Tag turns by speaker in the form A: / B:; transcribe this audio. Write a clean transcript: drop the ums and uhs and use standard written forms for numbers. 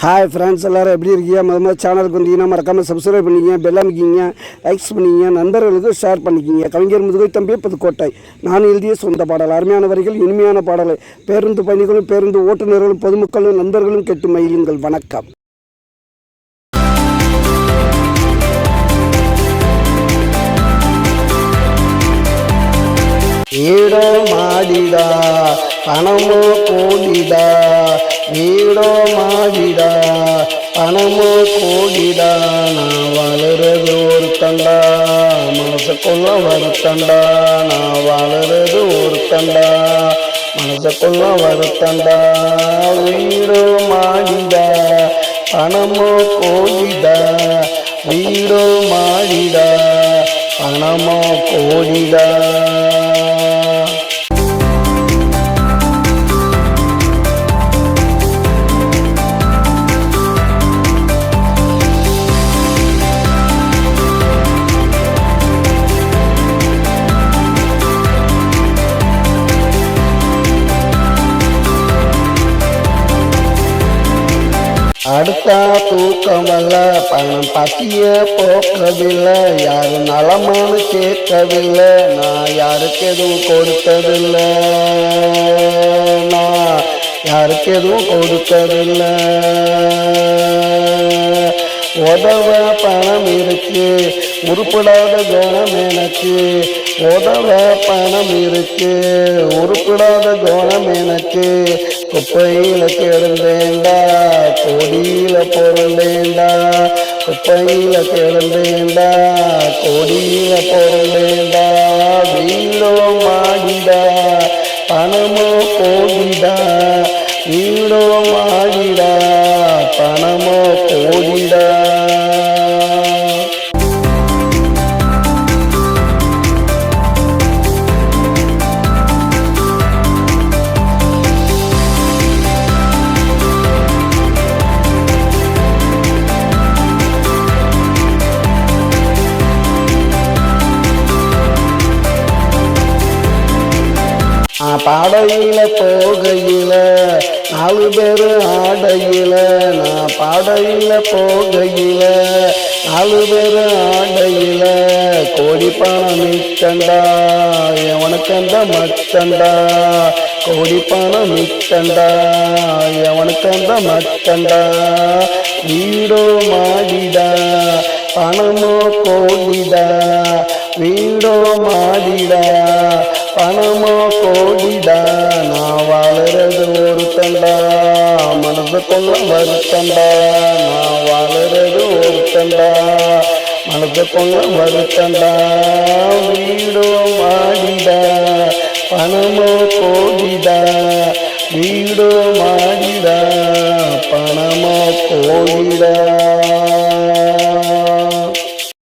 A: Hi friends, எல்லோரும் எப்படி இருக்கீங்க? முதல்ல சேனலுக்கு வந்தீங்கன்னா மறக்காமல் சப்ஸ்கிரைப் பண்ணிக்கிங்க, பெல் அமைக்கிங்க, லைக்ஸ் பண்ணிக்கிங்க, நண்பர்களுக்கு ஷேர் பண்ணிக்கிங்க. கவிஞர் முதுகை தம்பி புதுக்கோட்டை. நான் எழுதிய சொந்த பாடல். அருமையான வரிகள், இனிமையான பாடல். பேருந்து பயணிகளும் பேருந்து ஓட்டுநர்களும் பொதுமக்களும் நண்பர்களும் கேட்டு மகிழுங்கள். வணக்கம். வீடோ மாடிடா, பணமோ கோடிடா, வீடோ மாடிடா, பணமோ கோடிடா, நான் வளர்றது ஒரு தண்டா, மனசுக்குள்ள வருத்தண்டா, நான் வளர்றது ஒரு தண்டா, மனசுக்குள்ள வருத்தண்டா. வீடோ மாடிடா, பணமோ கோடிடா, வீடோ மாடிடா, பணமோ கோடிடா. அடுத்தா தூக்கமல்ல, பணம் பத்திய போக்கவில்லை, யாரும் நலமான கேட்கவில்லை, நான் யாருக்கு எதுவும் கொடுத்ததில்லை, நான் யாருக்கு எதுவும் கொடுத்ததில்லை. உதவ பணம் இருக்கு, உருப்படாத குணம் எனக்கு, உதவ பணம் இருக்கு, உருப்படாத குணம் எனக்கு, குப்பையில கிடந்தேண்டா, கொடியில பொருளேண்டா, குப்பையில கிடந்தேண்டா, கொடியில பொருளேண்டா. வீடோ மாடிடா, பணமோ கோடிடா, வீடோ மாடிடா, பணமோ கோடிடா. பாடையில போகையில 4 பேர் ஆடையில, நான் பாடையில போகையில 4 பேர் ஆடையில, கோடி பணம் மிச்சண்டா, எவனுக்கு அந்த மச்சண்டா, கோடி பணம் மிச்சண்டா, எவனுக்கு அந்த மச்சண்டா. வீடோ மாடிடா, பணமோ கோடிடா, வீடோ மாடிடா, பணமோ கோடிடா, நான் வாழறது ஒரு தண்டா, மனசுக்குள்ள வருத்தண்டா, நான் வாழறது ஒரு தண்டா, மனசுக்குள்ள வருத்தண்டா. வீடோ மாடிடா, பணமோ கோடிடா, வீடோ மாடிடா, பணமோ கோடிடா.